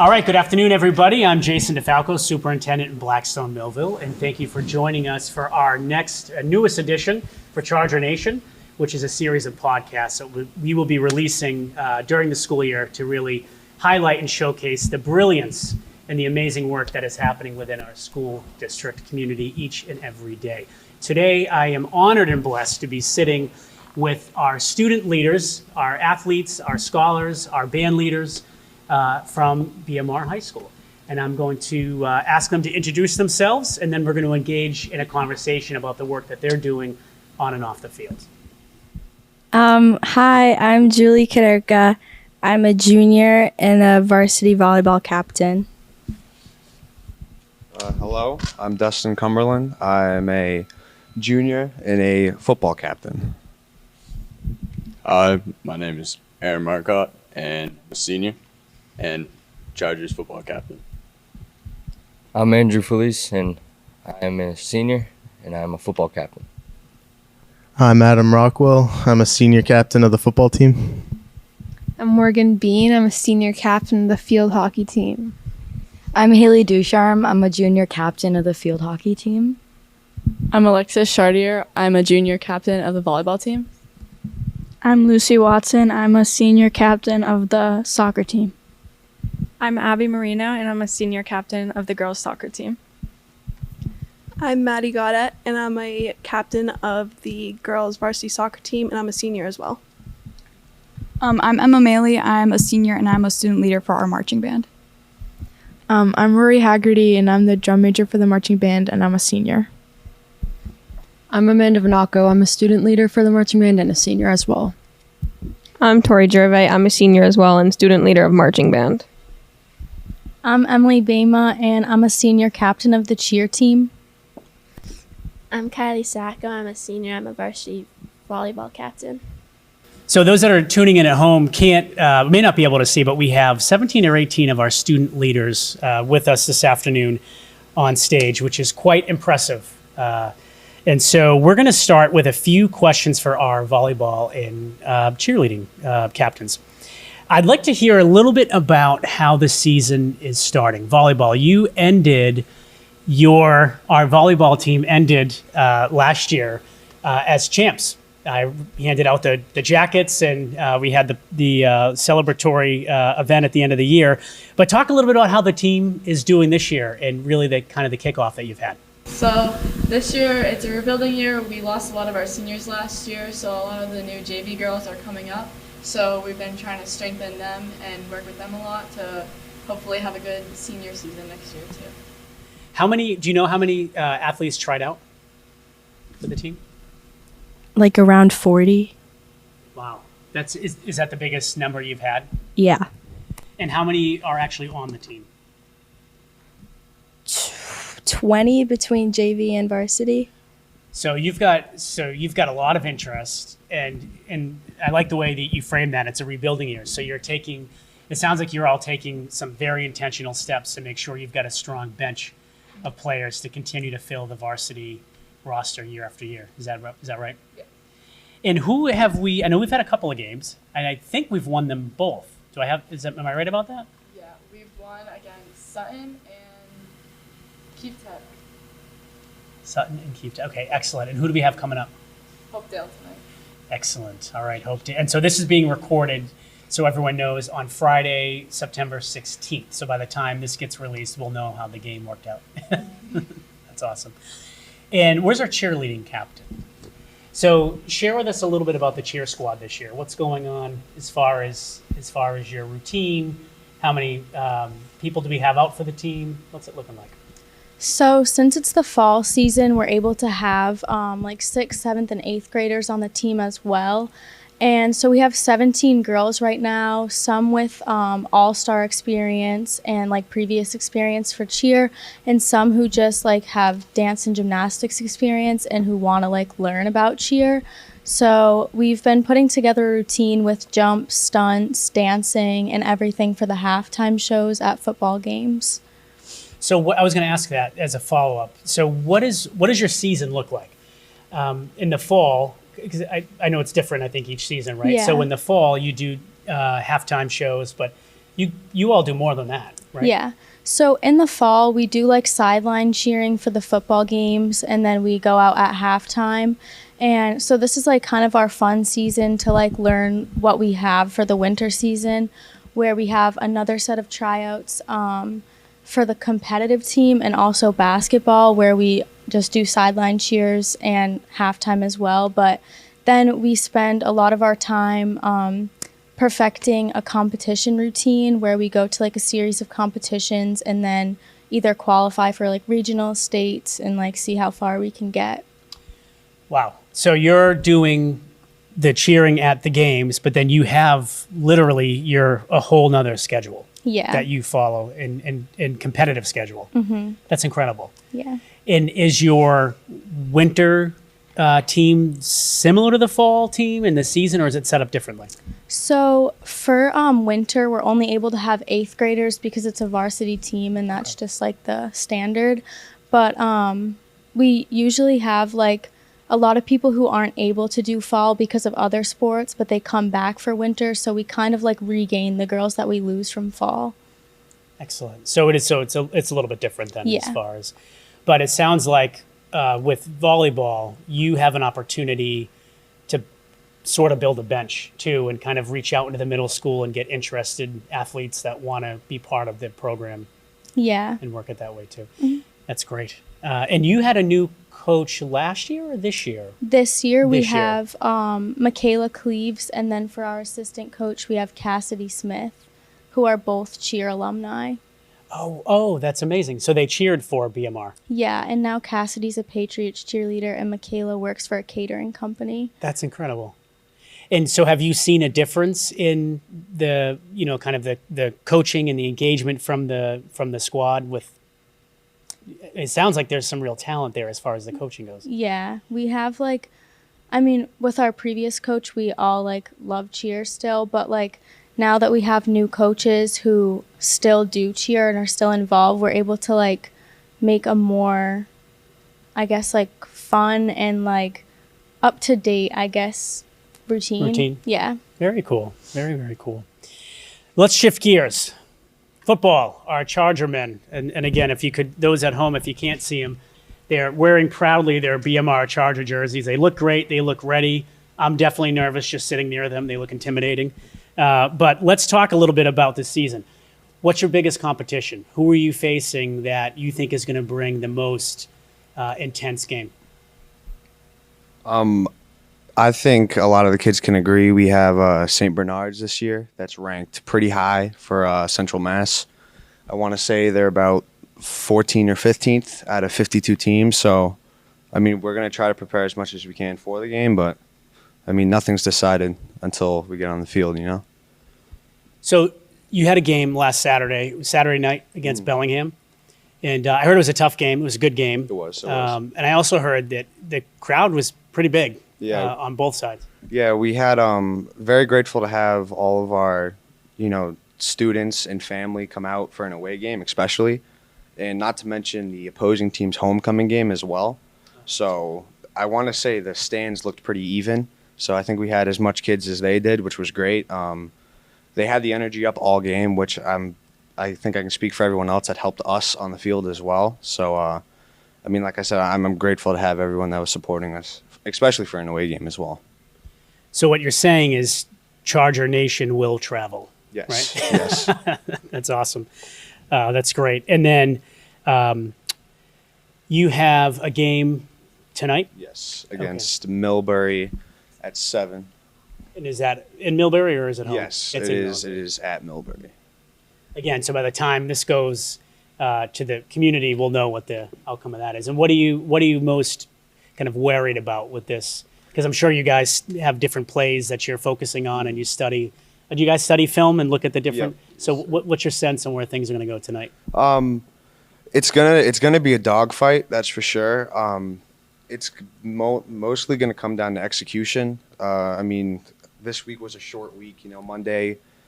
All right, good afternoon, everybody. I'm Jason DeFalco, Superintendent in Blackstone Millville, and thank you for joining us for our newest edition for Charger Nation, which is a series of podcasts that we will be releasing during the school year to really highlight and showcase the brilliance and the amazing work that is happening within our school district community each and every day. Today, I am honored and blessed to be sitting with our student leaders, our athletes, our scholars, our band leaders, from BMR High School. And I'm going to ask them to introduce themselves, and then we're going to engage in a conversation about the work that they're doing on and off the field. Hi, I'm Julie Kaderka. I'm a junior and a varsity volleyball captain. Hello, I'm Dustin Cumberland. I'm a junior and a football captain. Hi, my name is Aaron Marcotte, and I'm a senior and Chargers football captain. I'm Andrew Felice, and I am a senior, and I'm a football captain. I'm Adam Rockwell. I'm a senior captain of the football team. I'm Morgan Bean. I'm a senior captain of the field hockey team. I'm Haley Ducharme. I'm a junior captain of the field hockey team. I'm Alexis Chartier. I'm a junior captain of the volleyball team. I'm Lucy Watson. I'm a senior captain of the soccer team. I'm Abby Marino, and I'm a senior captain of the girls soccer team. I'm Maddie Goddett, and I'm a captain of the girls varsity soccer team, and I'm a senior as well. I'm Emma Maley. I'm a senior, and I'm a student leader for our marching band. I'm Rory Haggerty, and I'm the drum major for the marching band, and I'm a senior. I'm Amanda Vanaco. I'm a student leader for the marching band and a senior as well. I'm Tori Gervais. I'm a senior as well and student leader of marching band. I'm Emily Bama, and I'm a senior captain of the cheer team. I'm Kylie Sacco. I'm a senior. I'm a varsity volleyball captain. So those that are tuning in at home may not be able to see, but we have 17 or 18 of our student leaders with us this afternoon on stage, which is quite impressive. And so we're going to start with a few questions for our volleyball and cheerleading captains. I'd like to hear a little bit about how the season is starting. Volleyball, our volleyball team ended last year as champs. I handed out the jackets, and we had the celebratory event at the end of the year. But talk a little bit about how the team is doing this year and really the kickoff that you've had. So this year, it's a rebuilding year. We lost a lot of our seniors last year, so a lot of the new JV girls are coming up. So we've been trying to strengthen them and work with them a lot to hopefully have a good senior season next year too. Do you know how many athletes tried out for the team? Like around 40. Wow. Is that the biggest number you've had? Yeah. And how many are actually on the team? 20 between JV and varsity. So you've got a lot of interest, and I like the way that you frame that. It's a rebuilding year. So it sounds like you're all taking some very intentional steps to make sure you've got a strong bench of players to continue to fill the varsity roster year after year. Is that right? Yeah. And I know we've had a couple of games, and I think we've won them both. Am I right about that? Yeah, we've won against Sutton and Keith Tech. Sutton and Keith Tech. Okay, excellent. And who do we have coming up? Hopedale tonight. Excellent. All right, Hopedale. And so this is being recorded, so everyone knows, on Friday, September 16th. So by the time this gets released, we'll know how the game worked out. That's awesome. And where's our cheerleading captain? So share with us a little bit about the cheer squad this year. What's going on as far as your routine? How many people do we have out for the team? What's it looking like? So since it's the fall season, we're able to have like 6th, 7th, and 8th graders on the team as well. And so we have 17 girls right now, some with all-star experience and like previous experience for cheer, and some who just like have dance and gymnastics experience and who want to like learn about cheer. So we've been putting together a routine with jumps, stunts, dancing, and everything for the halftime shows at football games. So I was going to ask that as a follow-up. So what does your season look like in the fall? Because I know it's different, I think, each season, right? Yeah. So in the fall, you do halftime shows, but you all do more than that. right? Yeah. So in the fall, we do like sideline cheering for the football games, and then we go out at halftime. And so this is like kind of our fun season to like learn what we have for the winter season, where we have another set of tryouts for the competitive team and also basketball, where we just do sideline cheers and halftime as well. But then we spend a lot of our time perfecting a competition routine where we go to like a series of competitions and then either qualify for like regional, states, and like see how far we can get. Wow. So you're doing the cheering at the games, but then you have literally a whole nother schedule that you follow in competitive schedule. Mm-hmm. That's incredible. Yeah. And is your winter team similar to the fall team in the season, or is it set up differently? So for winter, we're only able to have 8th graders because it's a varsity team, and that's just like the standard. But we usually have like a lot of people who aren't able to do fall because of other sports, but they come back for winter. So we kind of like regain the girls that we lose from fall. Excellent. So it's a little bit different then Yeah. as far as, but it sounds like with volleyball, you have an opportunity to sort of build a bench too, and kind of reach out into the middle school and get interested athletes that want to be part of the program. Yeah. And work it that way too. Mhm. That's great. And you had a new coach last year or this year? This year we This year. have Michaela Cleaves, and then for our assistant coach, we have Cassidy Smith, who are both cheer alumni. Oh, that's amazing. So they cheered for BMR. Yeah, and now Cassidy's a Patriots cheerleader, and Michaela works for a catering company. That's incredible. And so have you seen a difference in the, kind of the coaching and the engagement from the squad with, it sounds like there's some real talent there as far as the coaching goes. Yeah, we have with our previous coach, we all like love cheer still, but like now that we have new coaches who still do cheer and are still involved, we're able to like make a more, I guess, like fun and like up to date, I guess, routine. Yeah. Very cool. Very, very cool. Let's shift gears. Football, our Charger men. And again, if you could, those at home, if you can't see them, they're wearing proudly their BMR Charger jerseys. They look great. They look ready. I'm definitely nervous just sitting near them. They look intimidating. But let's talk a little bit about this season. What's your biggest competition? Who are you facing that you think is going to bring the most intense game? I think a lot of the kids can agree. We have St. Bernard's this year that's ranked pretty high for Central Mass. I want to say they're about 14 or 15th out of 52 teams. So, we're going to try to prepare as much as we can for the game, but, nothing's decided until we get on the field, So you had a game last Saturday night against Bellingham. And I heard it was a tough game. It was a good game. It was. And I also heard that the crowd was pretty big on both sides. Yeah, we had very grateful to have all of our, students and family come out for an away game, especially, and not to mention the opposing team's homecoming game as well. So I want to say the stands looked pretty even. So I think we had as much kids as they did, which was great. They had the energy up all game, which I think I can speak for everyone else that helped us on the field as well. So, like I said, I'm grateful to have everyone that was supporting us, especially for an away game as well. So what you're saying is Charger Nation will travel. Yes. Right? Yes. That's awesome. That's great. And then you have a game tonight? Yes, against Millbury at 7. And is that in Millbury or is it home? Yes, it is at Millbury. Again, so by the time this goes to the community, we'll know what the outcome of that is. And what are you most kind of worried about with this? Because I'm sure you guys have different plays that you're focusing on, and you study. Do you guys study film and look at the different? Yep. So what's your sense on where things are going to go tonight? It's gonna be a dogfight, that's for sure. It's mostly gonna come down to execution. This week was a short week.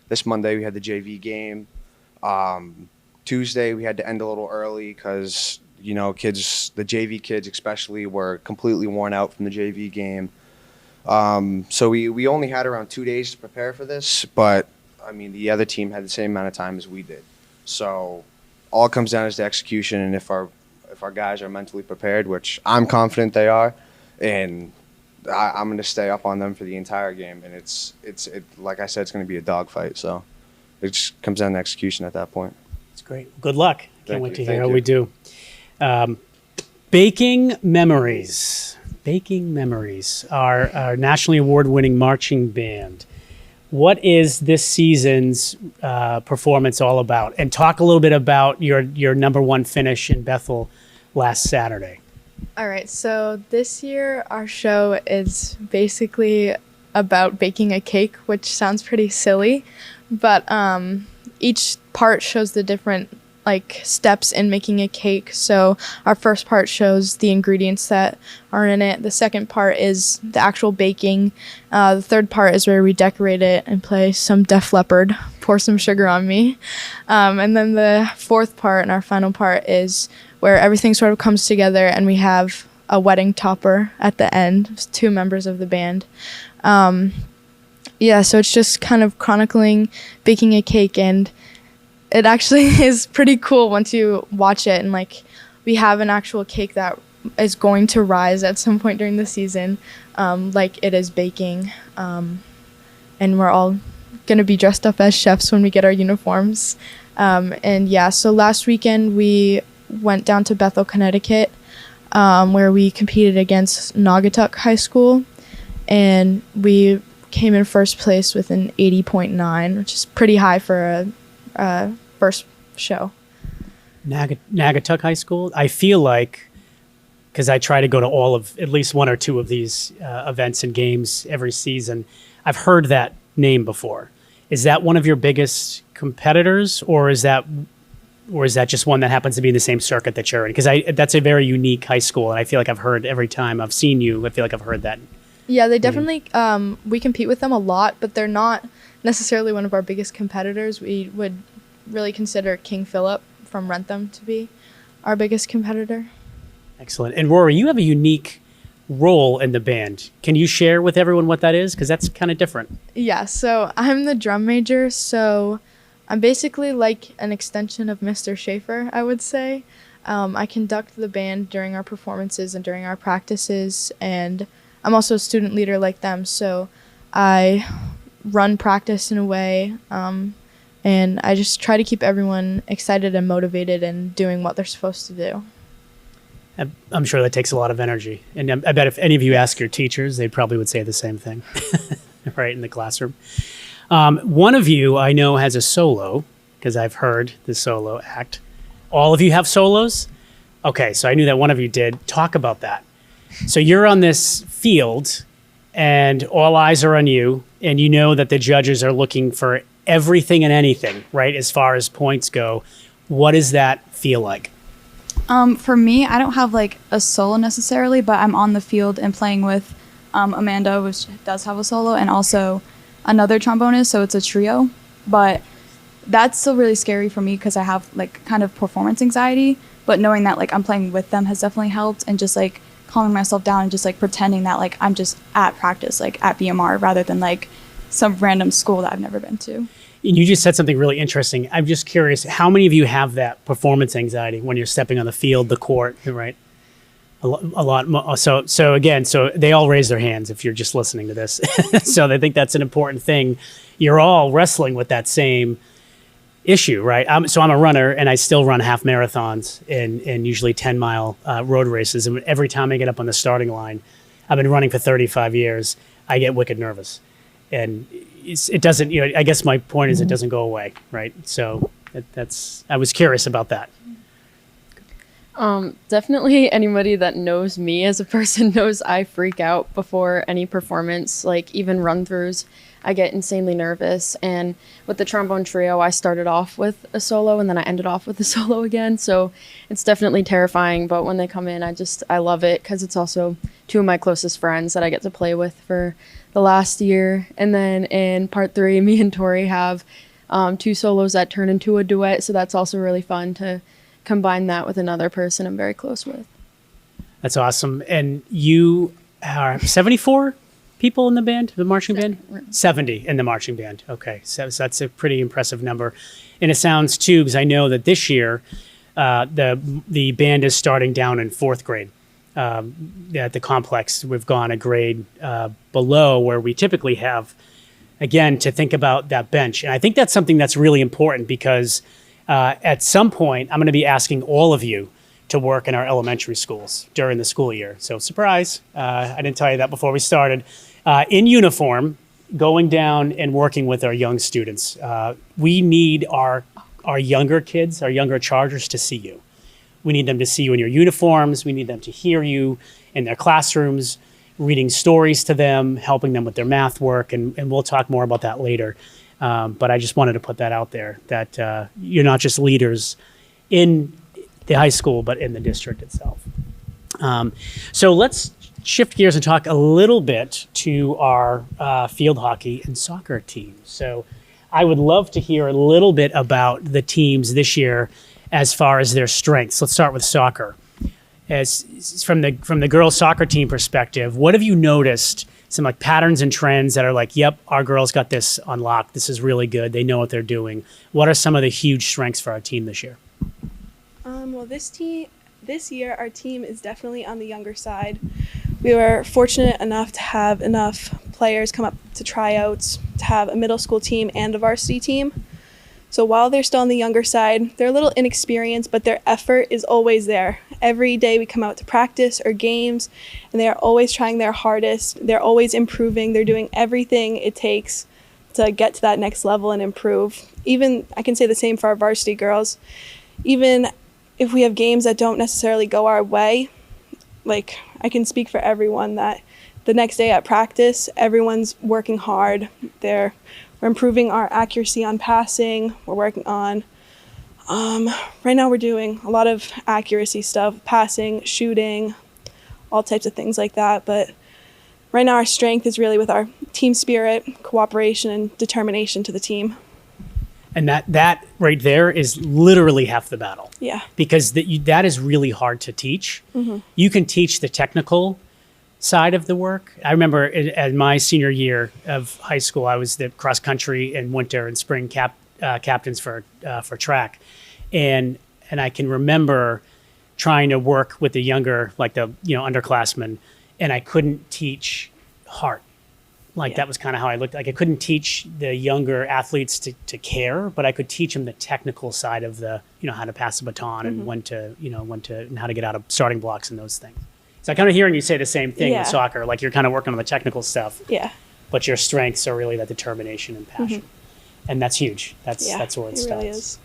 This Monday we had the JV game. Tuesday we had to end a little early because the JV kids especially were completely worn out from the JV game. So we only had around 2 days to prepare for this, but the other team had the same amount of time as we did. So all it comes down is the execution, and if our guys are mentally prepared, which I'm confident they are, and I'm going to stay up on them for the entire game. And it's like I said, it's going to be a dogfight. So it just comes down to execution at that point. That's great. Good luck. Can't Thank wait you. to hear Thank how you. we do. Baking Memories. Baking Memories, our nationally award-winning marching band. What is this season's performance all about? And talk a little bit about your #1 finish in Bethel last Saturday. All right, so this year our show is basically about baking a cake, which sounds pretty silly, but each part shows the different steps in making a cake. So our first part shows the ingredients that are in it. The second part is the actual baking. The third part is where we decorate it and play some Def Leppard, pour some sugar on me. And then the fourth part and our final part is where everything sort of comes together and we have a wedding topper at the end, 2 members of the band. Yeah, so it's just kind of chronicling baking a cake, and it actually is pretty cool once you watch it. And we have an actual cake that is going to rise at some point during the season, like it is baking. And we're all going to be dressed up as chefs when we get our uniforms. And yeah, so last weekend we went down to Bethel, Connecticut, where we competed against Naugatuck High School, and we came in first place with an 80.9, which is pretty high for a first show. Naugatuck High School. I feel like, because I try to go to at least 1 or 2 of these events and games every season, I've heard that name before. Is that one of your biggest competitors, or is that just one that happens to be in the same circuit that you're in? Because that's a very unique high school, and I feel like I've heard every time I've seen you, I feel like I've heard that. Yeah, they definitely, we compete with them a lot, but they're not necessarily one of our biggest competitors. We would really consider King Philip from Rentham to be our biggest competitor. Excellent. And Rory, you have a unique role in the band. Can you share with everyone what that is? Because that's kind of different. Yeah, so I'm the drum major, so I'm basically like an extension of Mr. Schaefer, I would say. I conduct the band during our performances and during our practices, and I'm also a student leader like them, so I run practice in a way, and I just try to keep everyone excited and motivated and doing what they're supposed to do. I'm sure that takes a lot of energy. And I bet if any of you ask your teachers, they probably would say the same thing, right, in the classroom. One of you I know has a solo, because I've heard the solo act. All of you have solos? Okay, so I knew that one of you did. Talk about that. So you're on this field, and all eyes are on you, and you know that the judges are looking for everything and anything, right, as far as points go. What does that feel like? For me, I don't have a solo necessarily, but I'm on the field and playing with Amanda, which does have a solo, and also another trombonist, so it's a trio. But that's still really scary for me because I have kind of performance anxiety, but knowing that I'm playing with them has definitely helped, and just calming myself down and just pretending that I'm just at practice, at BMR, rather than some random school that I've never been to. And you just said something really interesting. I'm just curious, how many of you have that performance anxiety when you're stepping on the field, the court, right? A lot. So again, they all raise their hands if you're just listening to this. So they think that's an important thing. You're all wrestling with that same issue, right? I'm a runner, and I still run half marathons and usually 10-mile road races. And every time I get up on the starting line, I've been running for 35 years, I get wicked nervous. And it doesn't, I guess my point is it doesn't go away, right? So I was curious about that. Definitely anybody that knows me as a person knows I freak out before any performance, even run-throughs. I get insanely nervous. And with the trombone trio, I started off with a solo and then I ended off with a solo again. So it's definitely terrifying. But when they come in, I love it because it's also 2 of my closest friends that I get to play with for the last year. And then in part 3, me and Tori have 2 solos that turn into a duet. So that's also really fun to combine that with another person I'm very close with. That's awesome. And you are 74 people in the band, the marching band? 70 in the marching band. Okay, so that's a pretty impressive number. And it sounds too, because I know that this year the band is starting down in 4th grade. At the complex, we've gone a grade below where we typically have, again, to think about that bench. And I think that's something that's really important because at some point, I'm going to be asking all of you to work in our elementary schools during the school year. So surprise, I didn't tell you that before we started. In uniform, going down and working with our young students. We need our younger kids, our younger Chargers to see you. We need them to see you in your uniforms. We need them to hear you in their classrooms, reading stories to them, helping them with their math work, and we'll talk more about that later. But I just wanted to put that out there, that you're not just leaders in the high school, but in the district itself. So let's shift gears and talk a little bit to our field hockey and soccer teams. So I would love to hear a little bit about the teams this year as far as their strengths. Let's start with soccer. As from the girls soccer team perspective, what have you noticed, some like patterns and trends that are like, yep, our girls got this on lock. This is really good. They know what they're doing. What are some of the huge strengths for our team this year? Well, this year our team is definitely on the younger side. We were fortunate enough to have enough players come up to tryouts, to have a middle school team and a varsity team. So while they're still on the younger side, they're a little inexperienced, but their effort is always there. Every day we come out to practice or games, and they're always trying their hardest. They're always improving. They're doing everything it takes to get to that next level and improve. Even, I can say the same for our varsity girls. Even if we have games that don't necessarily go our way, like I can speak for everyone that the next day at practice, everyone's working hard. We're improving our accuracy on passing. We're working on, right now we're doing a lot of accuracy stuff, passing, shooting, all types of things like that. But right now our strength is really with our team spirit, cooperation, and determination to the team. And that right there is literally half the battle. Yeah. Because that is really hard to teach. Mm-hmm. You can teach the technical side of the work. I remember at my senior year of high school, I was the cross country and winter and spring captains for track, and I can remember trying to work with the younger, like the underclassmen, and I couldn't teach heart. That was kind of how I looked. Like I couldn't teach the younger athletes to care, but I could teach them the technical side of the how to pass the baton and when to and how to get out of starting blocks and those things. So I kind of hearing you say the same thing with soccer, like you're kind of working on the technical stuff. Yeah. But your strengths are really that determination and passion. And that's huge. That's where it starts. Really is.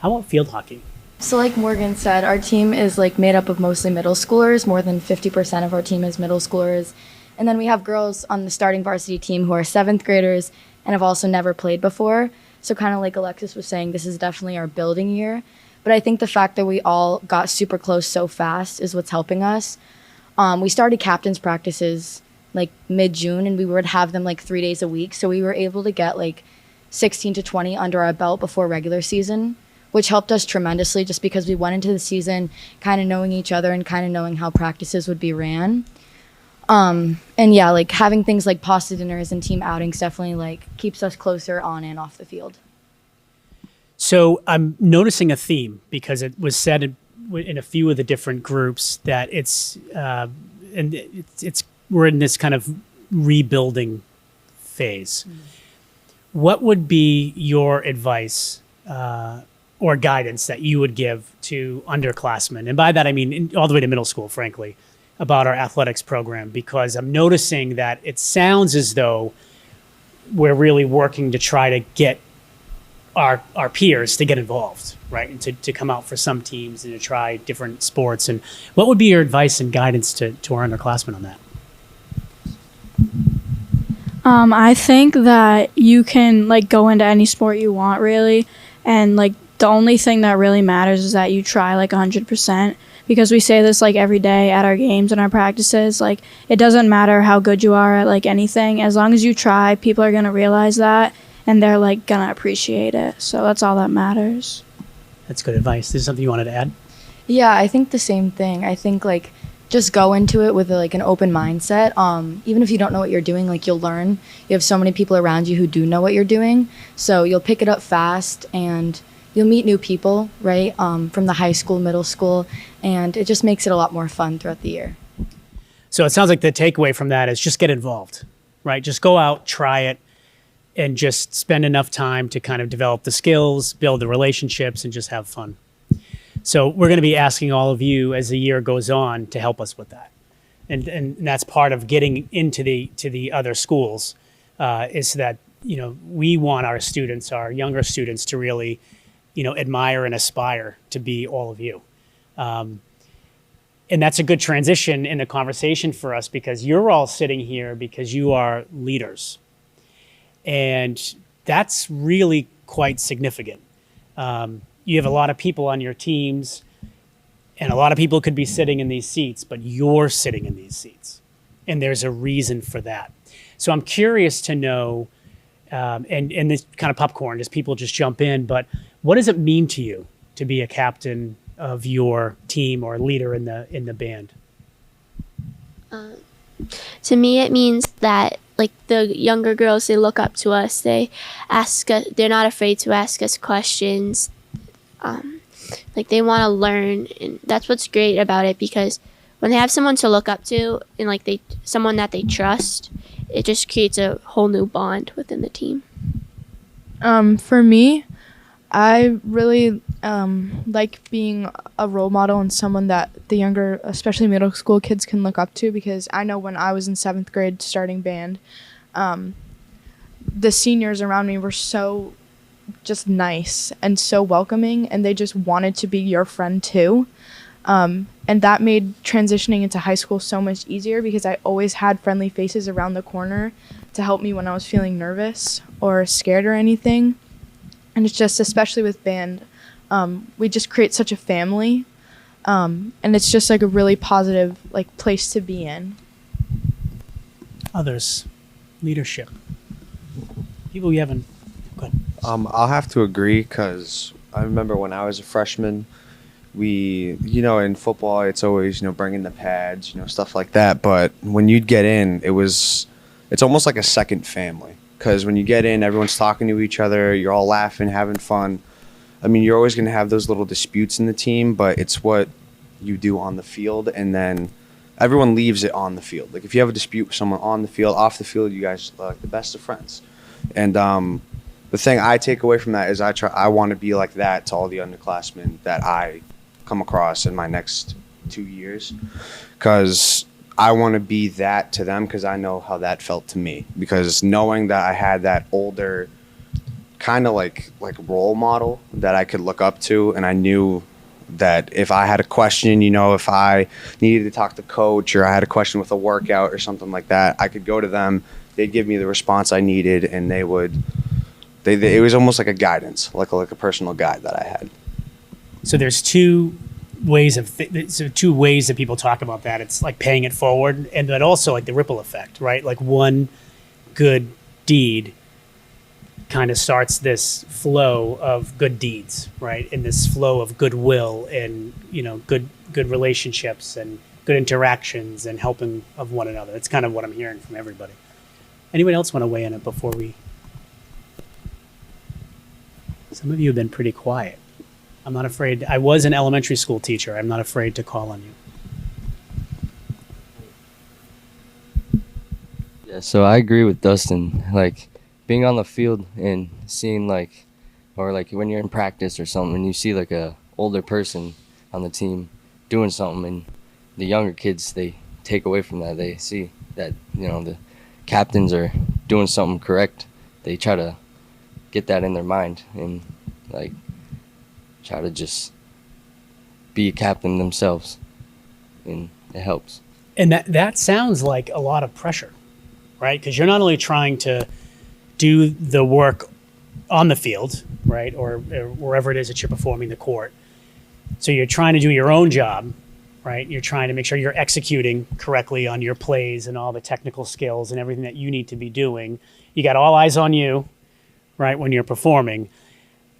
How about field hockey? So like Morgan said, our team is like made up of mostly middle schoolers. More than 50% of our team is middle schoolers. And then we have girls on the starting varsity team who are 7th graders and have also never played before. So kind of like Alexis was saying, this is definitely our building year. But I think the fact that we all got super close so fast is what's helping us. We started captain's practices like mid-June, and we would have them like 3 days a week. So we were able to get like 16 to 20 under our belt before regular season, which helped us tremendously just because we went into the season kind of knowing each other and kind of knowing how practices would be ran. And yeah, like having things like pasta dinners and team outings definitely like keeps us closer on and off the field. So I'm noticing a theme because it was said in a few of the different groups that we're in this kind of rebuilding phase. What would be your advice or guidance that you would give to underclassmen? And by that, I mean all the way to middle school, frankly, about our athletics program, because I'm noticing that it sounds as though we're really working to try to get our peers to get involved, right? And to come out for some teams and to try different sports. And what would be your advice and guidance to our underclassmen on that? I think that you can like go into any sport you want really, and like the only thing that really matters is that you try like 100%, because we say this like every day at our games and our practices. Like it doesn't matter how good you are at like anything, as long as you try, people are gonna realize that and they're like gonna appreciate it. So that's all that matters. That's good advice. Is there something you wanted to add? Yeah, I think the same thing. I think like just go into it with like an open mindset. Even if you don't know what you're doing, like you'll learn. You have so many people around you who do know what you're doing, so you'll pick it up fast and you'll meet new people, right? From the high school, middle school, and it just makes it a lot more fun throughout the year. So it sounds like the takeaway from that is just get involved, right? Just go out, try it, and just spend enough time to kind of develop the skills, build the relationships, and just have fun. So we're going to be asking all of you as the year goes on to help us with that. And that's part of getting into the other schools is that, we want our students, our younger students to really, admire and aspire to be all of you. And that's a good transition in the conversation for us because you're all sitting here because you are leaders. And that's really quite significant. You have a lot of people on your teams, and a lot of people could be sitting in these seats, but you're sitting in these seats. And there's a reason for that. So I'm curious to know, and this kind of popcorn, as people just jump in, but what does it mean to you to be a captain of your team or leader in the band? To me, it means that the younger girls, they look up to us. They ask us. They're not afraid to ask us questions. They want to learn, and that's what's great about it because when they have someone to look up to and someone that they trust, it just creates a whole new bond within the team. For me, I really like being a role model and someone that the younger, especially middle school kids can look up to because I know when I was in 7th grade starting band, the seniors around me were so just nice and so welcoming and they just wanted to be your friend too. And that made transitioning into high school so much easier because I always had friendly faces around the corner to help me when I was feeling nervous or scared or anything. And it's just, especially with band, we just create such a family. And it's just a really positive place to be in. Others, leadership. People you haven't. Go ahead. I'll have to agree because I remember when I was a freshman, we, in football, it's always, bringing the pads, stuff like that. But when you'd get in, it's almost like a second family. Because when you get in, everyone's talking to each other, you're all laughing, having fun. I mean, you're always going to have those little disputes in the team, but it's what you do on the field, and then everyone leaves it on the field. If you have a dispute with someone on the field, off the field, you guys are the best of friends. And the thing I take away from that is I want to be like that to all the underclassmen that I come across in my next 2 years, because I want to be that to them because I know how that felt to me. Because knowing that I had that older kind of like role model that I could look up to, and I knew that if I had a question, if I needed to talk to coach or I had a question with a workout or something like that, I could go to them. They'd give me the response I needed, and it was almost like a guidance, like a personal guide that I had. So there's two ways that people talk about that. It's like paying it forward, and then also the ripple effect, right? One good deed kind of starts this flow of good deeds, right? And this flow of goodwill and good relationships and good interactions and helping of one another. It's kind of what I'm hearing from everybody. Anyone else want to weigh in it before we? Some of you have been pretty quiet. I'm not afraid. I was an elementary school teacher. I'm not afraid to call on you. Yeah, so I agree with Dustin. Being on the field and seeing or when you're in practice or something and you see a older person on the team doing something and the younger kids, they take away from that. They see that, the captains are doing something correct. They try to get that in their mind and try to just be a captain themselves, and it helps. And that sounds like a lot of pressure, right? Because you're not only trying to do the work on the field, right, or wherever it is that you're performing the court. So you're trying to do your own job, right? You're trying to make sure you're executing correctly on your plays and all the technical skills and everything that you need to be doing. You got all eyes on you, right, when you're performing.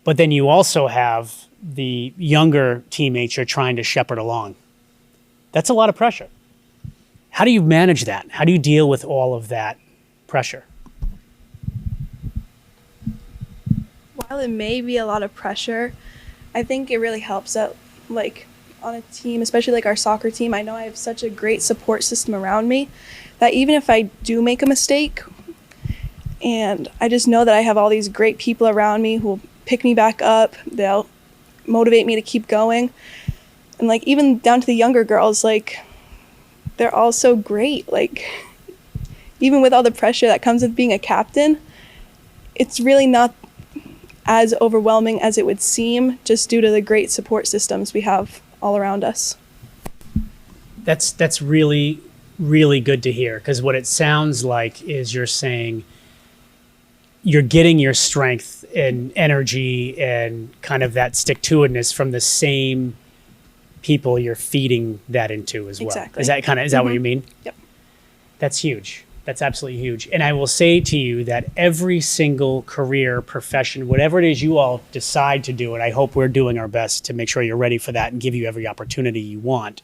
But then you also have the younger teammates you're trying to shepherd along. That's a lot of pressure. How do you manage that? How do you deal with all of that pressure? While it may be a lot of pressure, I think it really helps that, like, on a team, especially like our soccer team, I know I have such a great support system around me that even if I do make a mistake, and I just know that I have all these great people around me who will pick me back up, they'll motivate me to keep going. And like even down to the younger girls, like they're all so great. Like even with all the pressure that comes with being a captain, it's really not as overwhelming as it would seem just due to the great support systems we have all around us. That's really, really good to hear, because what it sounds like is you're saying you're getting your strength and energy and kind of that stick-to-itiveness from the same people you're feeding that into as well. Exactly. Is that what you mean? Yep. That's huge. That's absolutely huge. And I will say to you that every single career, profession, whatever it is you all decide to do, and I hope we're doing our best to make sure you're ready for that and give you every opportunity you want.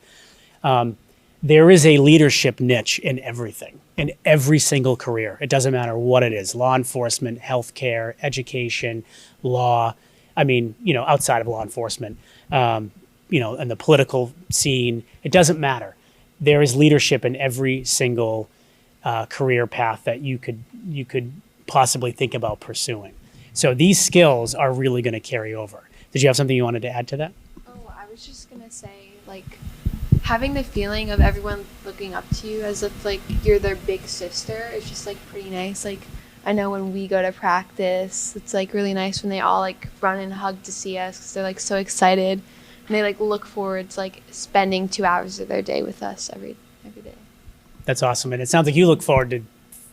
There is a leadership niche in everything, in every single career. It doesn't matter what it is: law enforcement, healthcare, education, law. I mean, outside of law enforcement, in the political scene, it doesn't matter. There is leadership in every single career path that you could possibly think about pursuing. So these skills are really going to carry over. Did you have something you wanted to add to that? Oh, I was just going to say, like, having the feeling of everyone looking up to you as if, like, you're their big sister is just, like, pretty nice. Like, I know when we go to practice, it's, like, really nice when they all, like, run and hug to see us because they're, like, so excited. And they, like, look forward to, like, spending 2 hours of their day with us every day. That's awesome. And it sounds like you look forward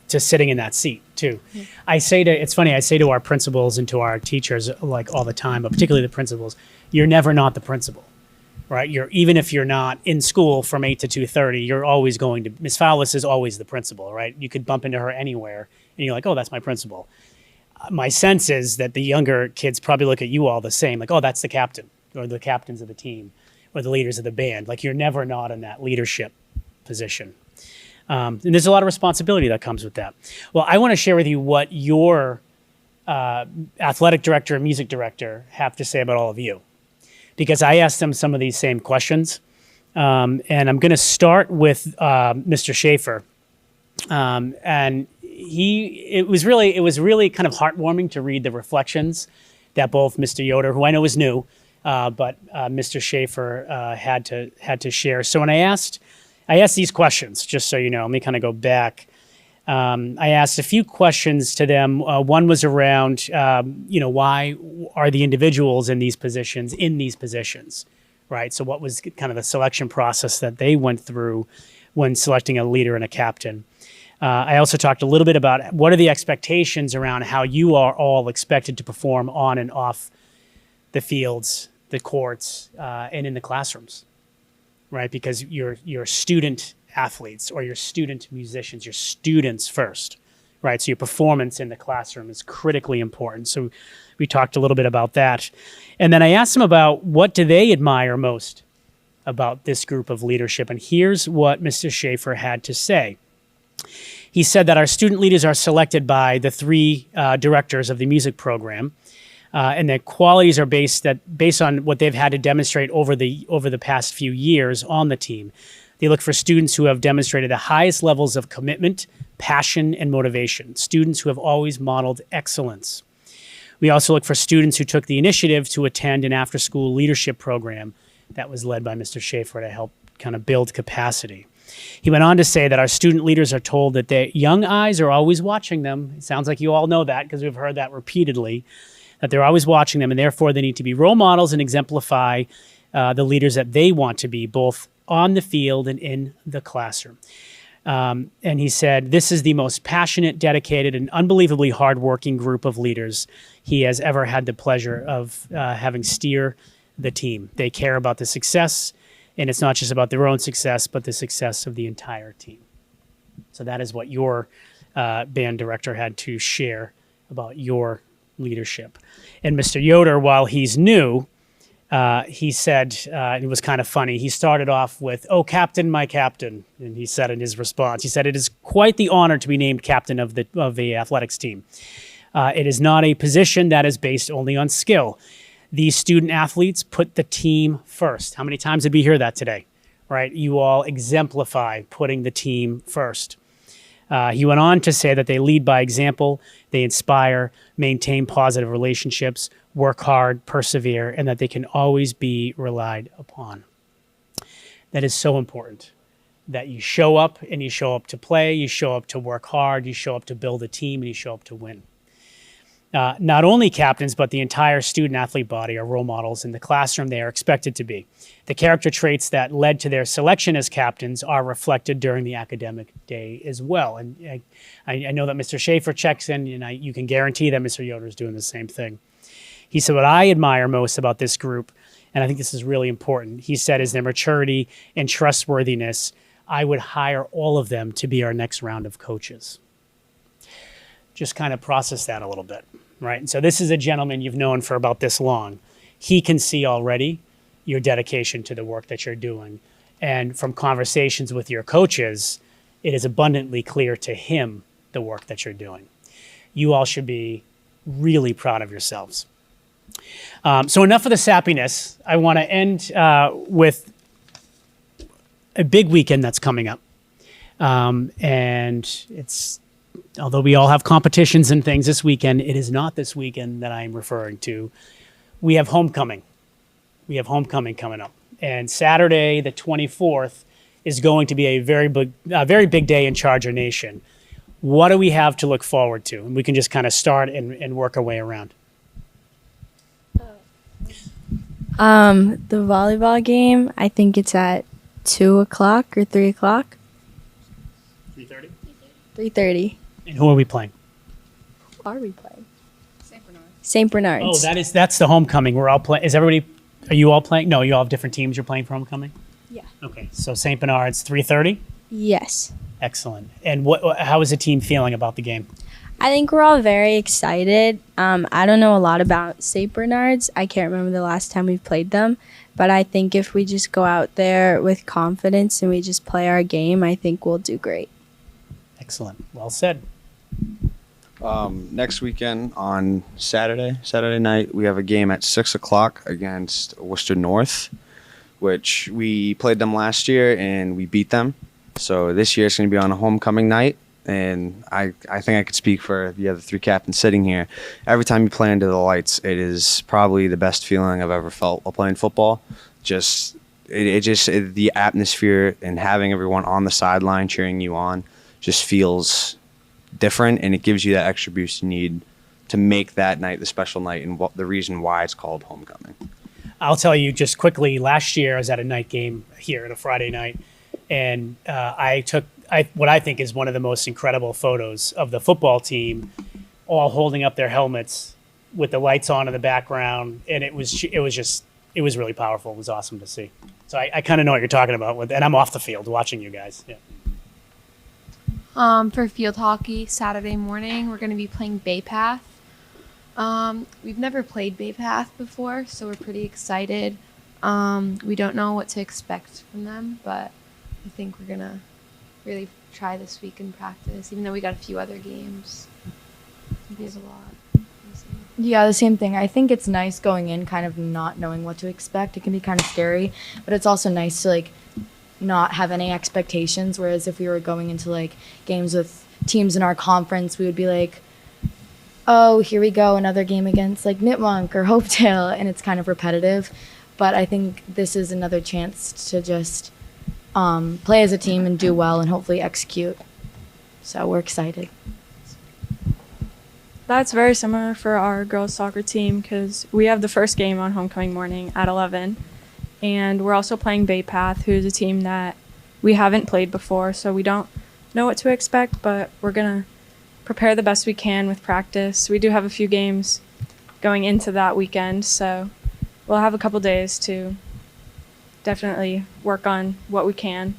to sitting in that seat too. Yeah. It's funny, I say to our principals and to our teachers, like, all the time, but particularly the principals, you're never not the principal, right? Even if you're not in school from 8 to 2:30, you're always going to, Miss Fowlis is always the principal, right? You could bump into her anywhere and you're like, oh, that's my principal. My sense is that the younger kids probably look at you all the same, like, oh, that's the captain, or the captains of the team, or the leaders of the band. Like, you're never not in that leadership position. And there's a lot of responsibility that comes with that. Well, I want to share with you what your athletic director and music director have to say about all of you, because I asked them some of these same questions. And I'm going to start with Mr. Schaefer. And it was really kind of heartwarming to read the reflections that both Mr. Yoder, who I know is new, but Mr. Schaefer had to share. So when I asked these questions, just so you know, let me kind of go back. I asked a few questions to them. One was around, why are the individuals in these positions, right? So what was kind of the selection process that they went through when selecting a leader and a captain? I also talked a little bit about what are the expectations around how you are all expected to perform on and off the fields, the courts, and in the classrooms. Right, because you're student athletes or you're student musicians, you're students first, right? So your performance in the classroom is critically important. So we talked a little bit about that. And then I asked them about what do they admire most about this group of leadership. And here's what Mr. Schaefer had to say. He said that our student leaders are selected by the 3 directors of the music program. And their qualities are based on what they've had to demonstrate over the past few years on the team. They look for students who have demonstrated the highest levels of commitment, passion, and motivation, students who have always modeled excellence. We also look for students who took the initiative to attend an after-school leadership program that was led by Mr. Schaefer to help kind of build capacity. He went on to say that our student leaders are told that their young eyes are always watching them. It sounds like you all know that because we've heard that repeatedly, that they're always watching them, and therefore they need to be role models and exemplify the leaders that they want to be, both on the field and in the classroom. And he said, this is the most passionate, dedicated, and unbelievably hardworking group of leaders he has ever had the pleasure of having steer the team. They care about the success, and it's not just about their own success, but the success of the entire team. So that is what your band director had to share about your leadership. And Mr. Yoder, while he's new, He said, it was kind of funny, he started off with, "Oh, captain, my captain." And he said in his response, he said, "It is quite the honor to be named captain of the athletics team. It is not a position that is based only on skill. These student athletes put the team first." How many times did we hear that today? Right? You all exemplify putting the team first. He went on to say that they lead by example, they inspire, maintain positive relationships, work hard, persevere, and that they can always be relied upon. That is so important, that you show up and you show up to play, you show up to work hard, you show up to build a team, and you show up to win. Not only captains, but the entire student athlete body are role models in the classroom. They are expected to be. The character traits that led to their selection as captains are reflected during the academic day as well. And I know that Mr. Schaefer checks in, and you can guarantee that Mr. Yoder is doing the same thing. He said, "What I admire most about this group," and I think this is really important, he said, "is their maturity and trustworthiness. I would hire all of them to be our next round of coaches." Just kind of process that a little bit, right? And so this is a gentleman you've known for about this long. He can see already your dedication to the work that you're doing. And from conversations with your coaches, it is abundantly clear to him the work that you're doing. You all should be really proud of yourselves. So enough of the sappiness. I want to end with a big weekend that's coming up. And it's, although we all have competitions and things this weekend, it is not this weekend that I'm referring to. We have homecoming. We have homecoming coming up. And Saturday, the 24th, is going to be a very big day in Charger Nation. What do we have to look forward to? And we can just kind of start and work our way around. The volleyball game, I think it's at 2 o'clock or 3 o'clock. 3:30? 3:30. And who are we playing? Who are we playing? St. Bernard's. Oh, that's the homecoming. We're all playing. Are you all playing? No, you all have different teams you're playing for homecoming? Yeah. Okay, so St. Bernard's, 3:30? Yes. Excellent. And how is the team feeling about the game? I think we're all very excited. I don't know a lot about St. Bernard's. I can't remember the last time we've played them. But I think if we just go out there with confidence and we just play our game, I think we'll do great. Excellent. Well said. Next weekend on Saturday night, we have a game at 6 o'clock against Worcester North, which we played them last year and we beat them. So this year it's going to be on a homecoming night. And I think I could speak for the other three captains sitting here. Every time you play under the lights, it is probably the best feeling I've ever felt while playing football. The atmosphere and having everyone on the sideline cheering you on just feels different, and it gives you that extra boost you need to make that night the special night and the reason why it's called homecoming. I'll tell you just quickly, last year I was at a night game here on a Friday night, and I took what I think is one of the most incredible photos of the football team all holding up their helmets with the lights on in the background, and it was really powerful. It was awesome to see. So I kind of know what you're talking about, and I'm off the field watching you guys. Yeah. For field hockey, Saturday morning, we're going to be playing Bay Path. We've never played Bay Path before, so we're pretty excited. We don't know what to expect from them, but I think we're going to really try this week in practice, even though we got a few other games. There's a lot. Yeah, the same thing. I think it's nice going in kind of not knowing what to expect. It can be kind of scary, but it's also nice to not have any expectations, whereas if we were going into games with teams in our conference, we would be like, oh, here we go, another game against Nipmunk or Hopedale, and it's kind of repetitive. But I think this is another chance to just play as a team and do well and hopefully execute. So we're excited. That's very similar for our girls soccer team because we have the first game on homecoming morning at 11. And we're also playing Bay Path, who's a team that we haven't played before, so we don't know what to expect, but we're going to prepare the best we can with practice. We do have a few games going into that weekend, so we'll have a couple days to definitely work on what we can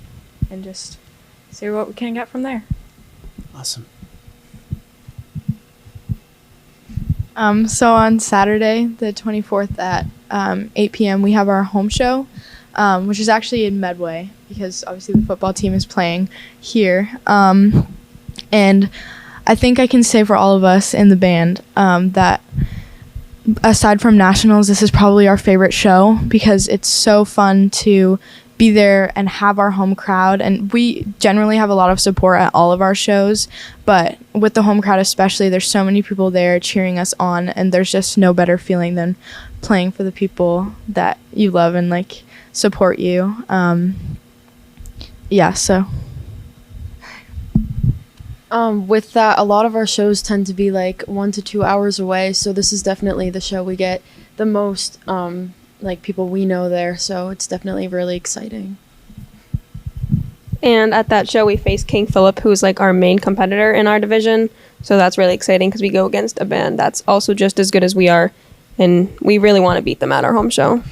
and just see what we can get from there. Awesome. So on Saturday, the 24th at 8 p.m., we have our home show, which is actually in Medway because obviously the football team is playing here. And I think I can say for all of us in the band that aside from nationals, this is probably our favorite show because it's so fun to be there and have our home crowd. And we generally have a lot of support at all of our shows, but with the home crowd especially, there's so many people there cheering us on, and there's just no better feeling than playing for the people that you love and like support you. So with that, a lot of our shows tend to be like 1 to 2 hours away, so this is definitely the show we get the most like people we know there, so it's definitely really exciting. And at that show, we face King Philip, who's like our main competitor in our division. So that's really exciting because we go against a band that's also just as good as we are, and we really want to beat them at our home show.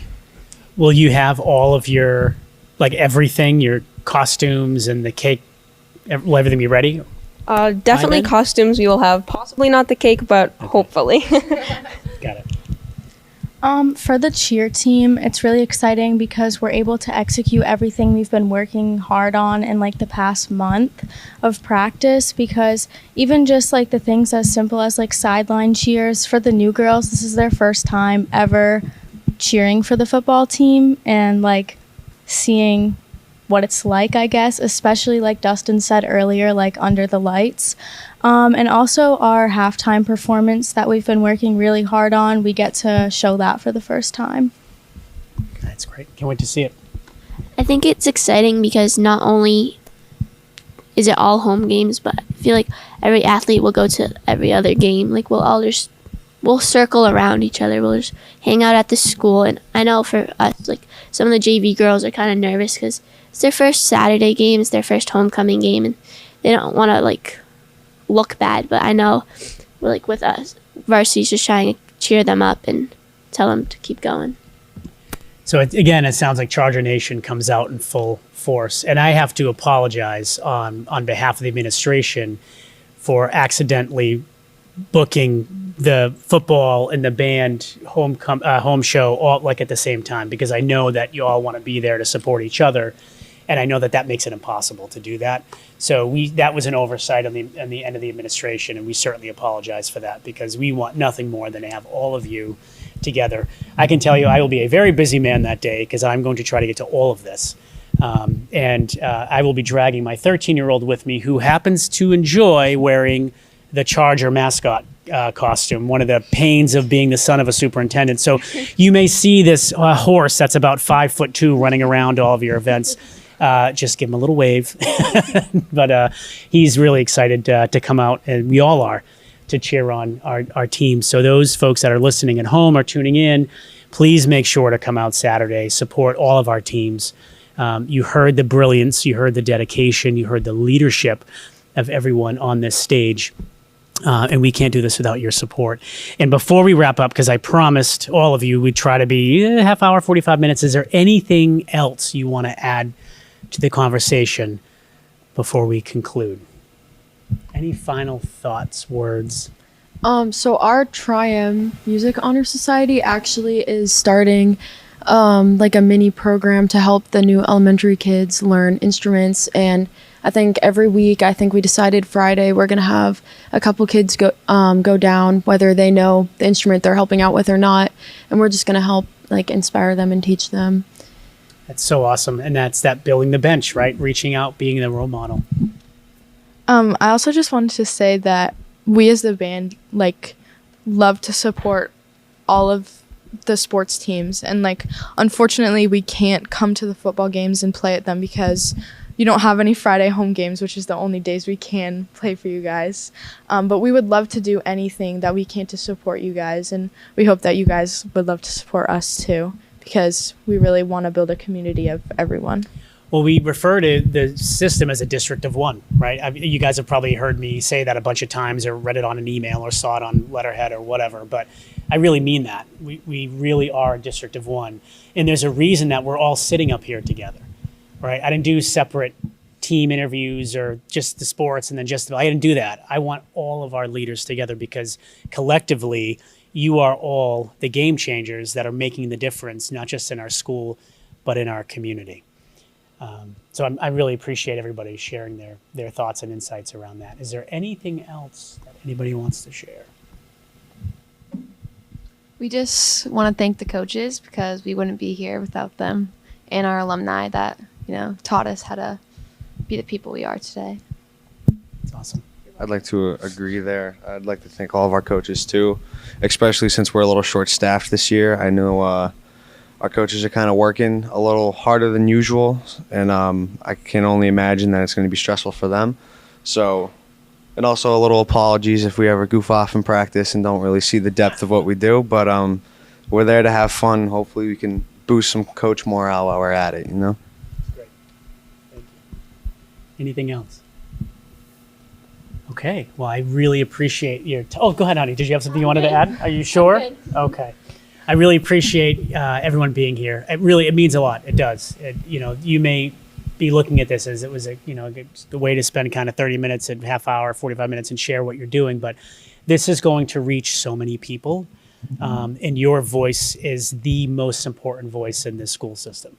Will you have all of your, like everything, your costumes and the cake, will everything be ready? Definitely costumes we will have. Possibly not the cake, but hopefully. Got it. For the cheer team, it's really exciting because we're able to execute everything we've been working hard on in like the past month of practice, because even just like the things as simple as like sideline cheers for the new girls, this is their first time ever cheering for the football team and like seeing what it's like, I guess, especially like Dustin said earlier, like under the lights. And also our halftime performance that we've been working really hard on, we get to show that for the first time. That's great. Can't wait to see it. I think it's exciting because not only is it all home games, but I feel like every athlete will go to every other game. Like we'll circle around each other. We'll just hang out at the school. And I know for us, like some of the JV girls are kind of nervous because it's their first Saturday game, it's their first homecoming game, and they don't want to like look bad. But I know we're like with us, varsity's just trying to cheer them up and tell them to keep going. So again, it sounds like Charger Nation comes out in full force, and I have to apologize on behalf of the administration for accidentally booking the football and the band home show all like at the same time, because I know that you all want to be there to support each other, and I know that makes it impossible to do that. So that was an oversight on the end of the administration, and we certainly apologize for that because we want nothing more than to have all of you together. I can tell you I will be a very busy man that day because I'm going to try to get to all of this. And I will be dragging my 13-year-old with me, who happens to enjoy wearing the Charger mascot costume, one of the pains of being the son of a superintendent. So you may see this horse that's about 5'2" running around all of your events. Just give him a little wave. But he's really excited to come out, and we all are, to cheer on our team. So those folks that are listening at home or tuning in, please make sure to come out Saturday, support all of our teams. You heard the brilliance, you heard the dedication, you heard the leadership of everyone on this stage. And we can't do this without your support. And before we wrap up, because I promised all of you we'd try to be half hour, 45 minutes, is there anything else you want to add to the conversation before we conclude? Any final thoughts, words? So our Tri-M Music Honor Society actually is starting like a mini program to help the new elementary kids learn instruments. And I think every week, I think we decided Friday we're gonna have a couple kids go down, whether they know the instrument they're helping out with or not, and we're just gonna help like inspire them and teach them. That's so awesome. And that's that building the bench, right? Reaching out, being the role model. I also just wanted to say that we as the band like love to support all of the sports teams, and like unfortunately we can't come to the football games and play at them because you don't have any Friday home games, which is the only days we can play for you guys. But we would love to do anything that we can to support you guys, and we hope that you guys would love to support us too, because we really want to build a community of everyone. Well, we refer to the system as a district of one, right? You guys have probably heard me say that a bunch of times, or read it on an email, or saw it on letterhead or whatever, but I really mean that. We really are a district of one. And there's a reason that we're all sitting up here together, right? I didn't do separate team interviews or just the sports and then I didn't do that. I want all of our leaders together because collectively you are all the game changers that are making the difference, not just in our school, but in our community. So I really appreciate everybody sharing their thoughts and insights around that. Is there anything else that anybody wants to share? We just want to thank the coaches because we wouldn't be here without them, and our alumni that, taught us how to be the people we are today. That's awesome. I'd like to agree there. I'd like to thank all of our coaches too, especially since we're a little short-staffed this year. I know our coaches are kind of working a little harder than usual, and I can only imagine that it's going to be stressful for them. So, and also a little apologies if we ever goof off in practice and don't really see the depth of what we do. But we're there to have fun. Hopefully we can boost some coach morale while we're at it, Great. Thank you. Anything else? Okay. Well, I really appreciate your oh, go ahead, honey. Did you have something you wanted to add? Are you sure? Okay. I really appreciate everyone being here. It means a lot. It does. You may be looking at this as it was the way to spend kind of 30 minutes and half hour, 45 minutes and share what you're doing. But this is going to reach so many people. And your voice is the most important voice in this school system.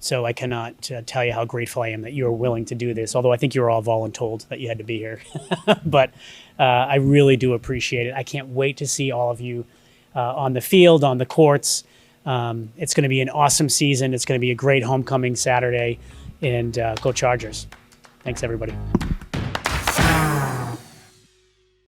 So I cannot tell you how grateful I am that you are willing to do this, although I think you were all voluntold that you had to be here. But I really do appreciate it. I can't wait to see all of you on the field, on the courts. It's going to be an awesome season. It's going to be a great homecoming Saturday. And go Chargers. Thanks, everybody.